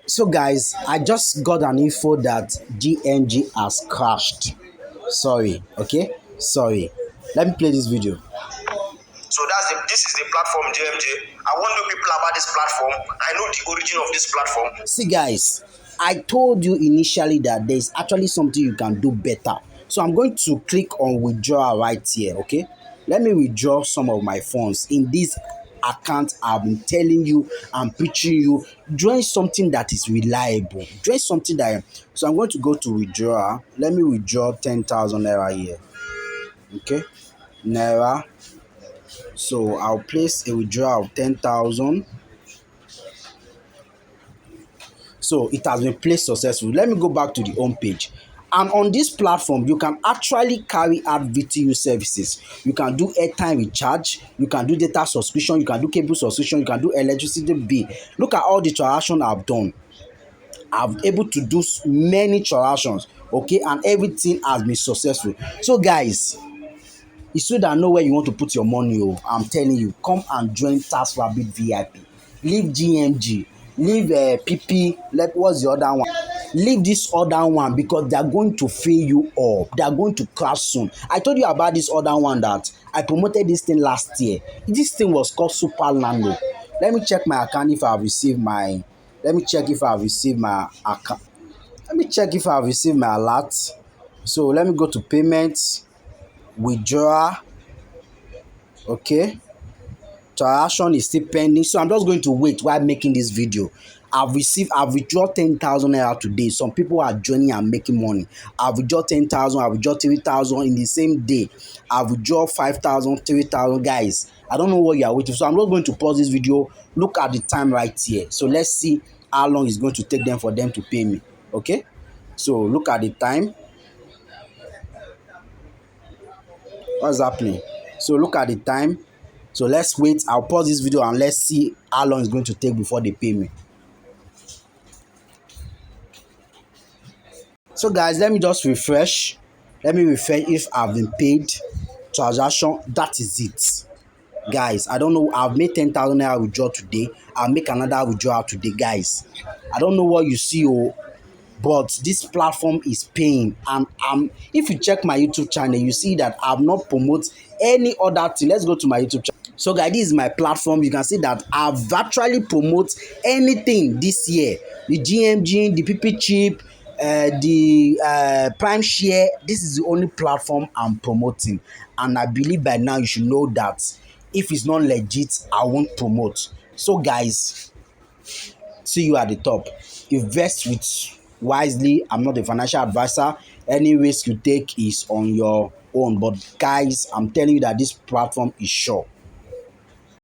So guys, I just got an info that GMG has crashed. Sorry, okay? Sorry. Let me play this video. So this is the platform GMG. I want to people about this platform. I know the origin of this platform. See guys, I told you initially that there's actually something you can do better. So I'm going to click on withdrawal right here, okay? Let me withdraw some of my funds in this account. I've been telling you, I'm preaching you, join something that is reliable. Join something that, so I'm going to go to withdrawal. Let me withdraw 10,000 Naira here, okay? Naira. So I'll place a withdrawal of 10,000. So it has been placed successful. Let me go back to the home page. And on this platform, you can actually carry out VTU services. You can do airtime recharge, you can do data subscription, you can do cable subscription, you can do electricity bill. Look at all the transactions I've done. I've able to do many transactions, okay, and everything has been successful. So guys, you should know where you want to put your money. Oh, I'm telling you, come and join Tax Rabbit VIP. Leave GMG, leave PP. What's the other one? Leave this other one because they are going to fill you up. They are going to crash soon. I told you about this other one that I promoted this thing last year. This thing was called Super Nano. Let me check my account if I have received my. Let me check if I have received my account. Let me check if I have received my alert. So let me go to payments, withdrawal. Okay, transaction is still pending, so I'm just going to wait while making this video. I've withdrawn 10,000 Naira today. Some people are joining and making money. I've withdrawn 10,000, I've withdrawn 3,000 in the same day. I've withdrawn 5,000, 3,000. Guys, I don't know what you are waiting for, so I'm not going to pause this video. Look at the time right here. So let's see how long it's going to take them for them to pay me. Okay, so look at the time. What's happening? So look at the time. So let's wait. I'll pause this video and let's see how long it's going to take before they pay me. So guys, let me just refresh. Let me refresh if I've been paid. Transaction, that is it. Guys, I don't know. I've made 10,000 Naira withdrawal today. I'll make another withdrawal today, guys. I don't know what you see, but this platform is paying. And if you check my YouTube channel, you see that I've not promoted any other thing. Let's go to my YouTube channel. So guys, this is my platform. You can see that I've actually promoted anything this year. The GMG, the Pp-chip, the Prime Share. This is the only platform I'm promoting. And I believe by now you should know that if it's not legit, I won't promote. So guys, see you at the top. Invest with wisely. I'm not a financial advisor. Any risk you take is on your own. But guys, I'm telling you that this platform is sure.